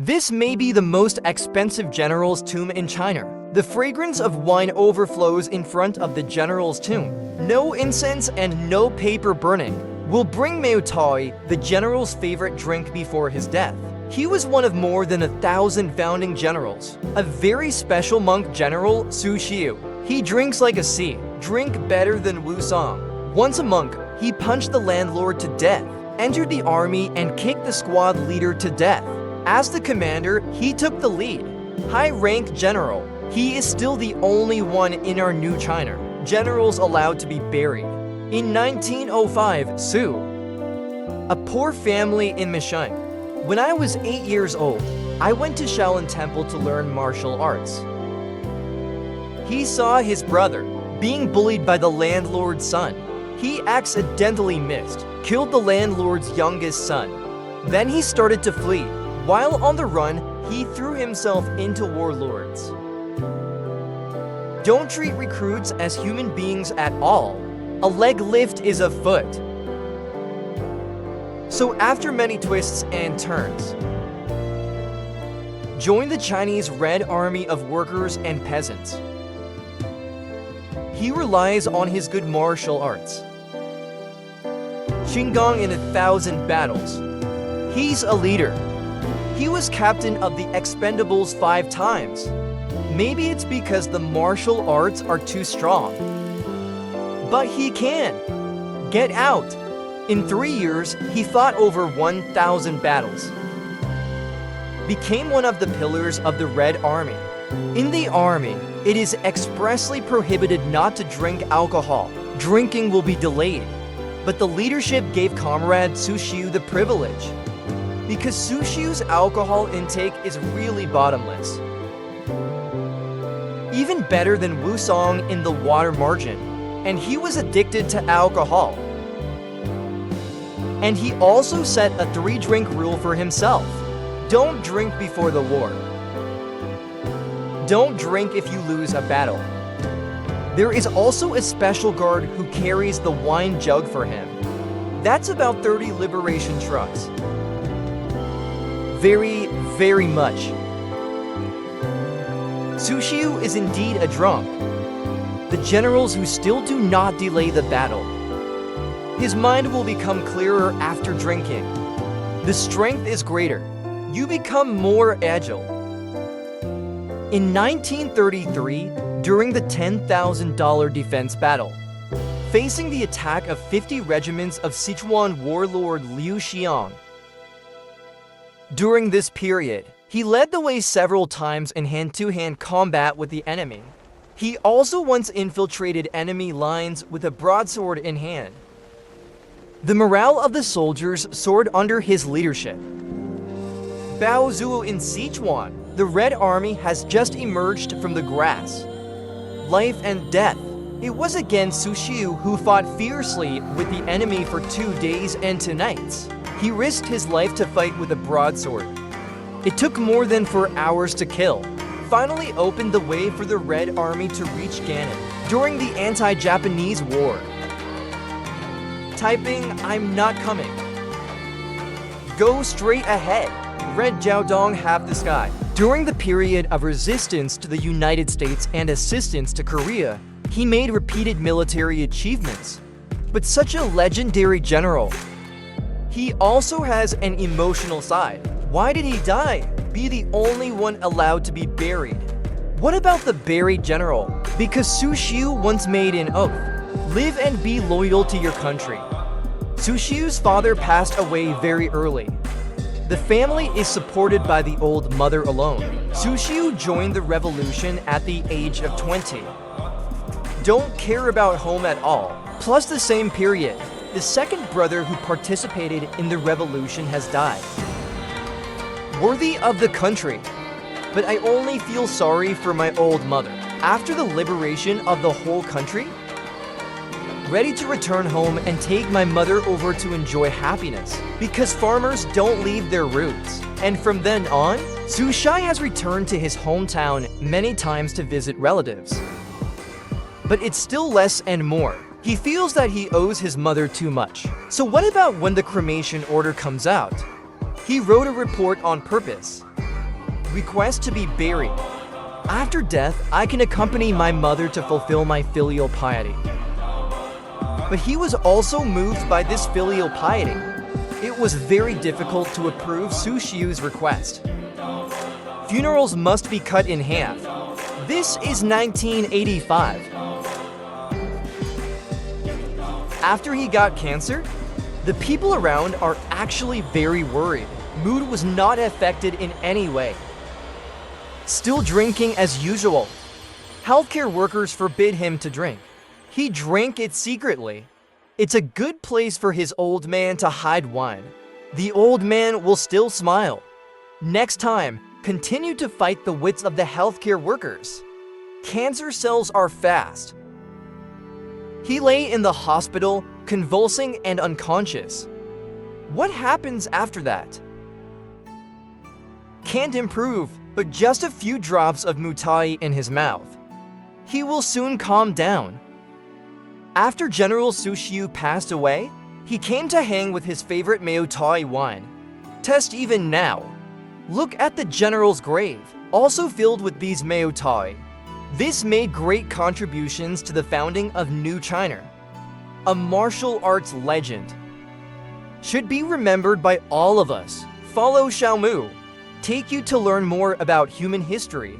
This may be the most expensive general's tomb in China. The fragrance of wine overflows in front of the general's tomb. No incense and no paper burning will bring Maotai, the general's favorite drink, before his death. He was one of more than 1,000 founding generals. A very special monk, General Xu Shiyou. He drinks like a sea, drink better than Wusong. Once a monk, he punched the landlord to death, entered the army and kicked the squad leader to death. As the commander, he took the lead. High-ranked general. He is still the only one in our new China generals allowed to be buried. In 1905, Xu, a poor family in Misheng. When I was 8 years old, I went to Shaolin Temple to learn martial arts. He saw his brother being bullied by the landlord's son. He accidentally missed, killed the landlord's youngest son. Then he started to flee. While on the run, he threw himself into warlords. Don't treat recruits as human beings at all. A leg lift is a foot. So after many twists and turns, join the Chinese Red Army of workers and peasants. He relies on his good martial arts. Qinggong in 1,000 battles. He's a leader. He was captain of the Expendables 5 times. Maybe it's because the martial arts are too strong. But he can get out. In 3 years, he fought over 1,000 battles. Became one of the pillars of the Red Army. In the army, it is expressly prohibited not to drink alcohol. Drinking will be delayed. But the leadership gave Comrade Xu Shiyou the privilege, because Xu Shiyou's alcohol intake is really bottomless. Even better than Wusong in the water margin, and he was addicted to alcohol. And he also set a 3-drink rule for himself. Don't drink before the war. Don't drink if you lose a battle. There is also a special guard who carries the wine jug for him. That's about 30 liberation trucks. Very, very much. Xu Shiyou is indeed a drunk. The generals who still do not delay the battle. His mind will become clearer after drinking. The strength is greater. You become more agile. In 1933, during the $10,000 defense battle, facing the attack of 50 regiments of Sichuan warlord Liu Xiang. During this period, he led the way several times in hand-to-hand combat with the enemy. He also once infiltrated enemy lines with a broadsword in hand. The morale of the soldiers soared under his leadership. Baozuo in Sichuan, the Red Army has just emerged from the grass. Life and death. It was again Xu Shiyou who fought fiercely with the enemy for 2 days and 2 nights. He risked his life to fight with a broadsword. It took more than 4 hours to kill. Finally opened the way for the Red Army to reach Gannon during the anti-Japanese war. Typing, I'm not coming. Go straight ahead. Red Jiaodong half the sky. During the period of resistance to the United States and assistance to Korea, he made repeated military achievements. But such a legendary general. He also has an emotional side. Why did he die? Be the only one allowed to be buried. What about the buried general? Because Xu Shiyou once made an oath. Live and be loyal to your country. Xu Shiyou's father passed away very early. The family is supported by the old mother alone. Xu Shiyou joined the revolution at the age of 20. Don't care about home at all. Plus the same period, the second brother who participated in the revolution has died. Worthy of the country. But I only feel sorry for my old mother. After the liberation of the whole country, ready to return home and take my mother over to enjoy happiness, because farmers don't leave their roots. And from then on, Xu Shai has returned to his hometown many times to visit relatives. But it's still less and more. He feels that he owes his mother too much. So what about when the cremation order comes out? He wrote a report on purpose. request to be buried. After death, I can accompany my mother to fulfill my filial piety. But he was also moved by this filial piety. It was very difficult to approve Xu Shiyou's request. Funerals must be cut in half. This is 1985. After he got cancer, the people around are actually very worried. Mood was not affected in any way. Still drinking as usual. Healthcare workers forbid him to drink. He drank it secretly. It's a good place for his old man to hide wine. The old man will still smile. Next time, continue to fight the wits of the healthcare workers. Cancer cells are fast. He lay in the hospital, convulsing and unconscious. What happens after that? Can't improve, but just a few drops of Maotai in his mouth. He will soon calm down. After General Xu Shiyou passed away, he came to hang with his favorite Maotai wine. Test even now. Look at the general's grave, also filled with these Maotai. This made great contributions to the founding of New China, a martial arts legend. Should be remembered by all of us. Follow Xiaomu. Take you to learn more about human history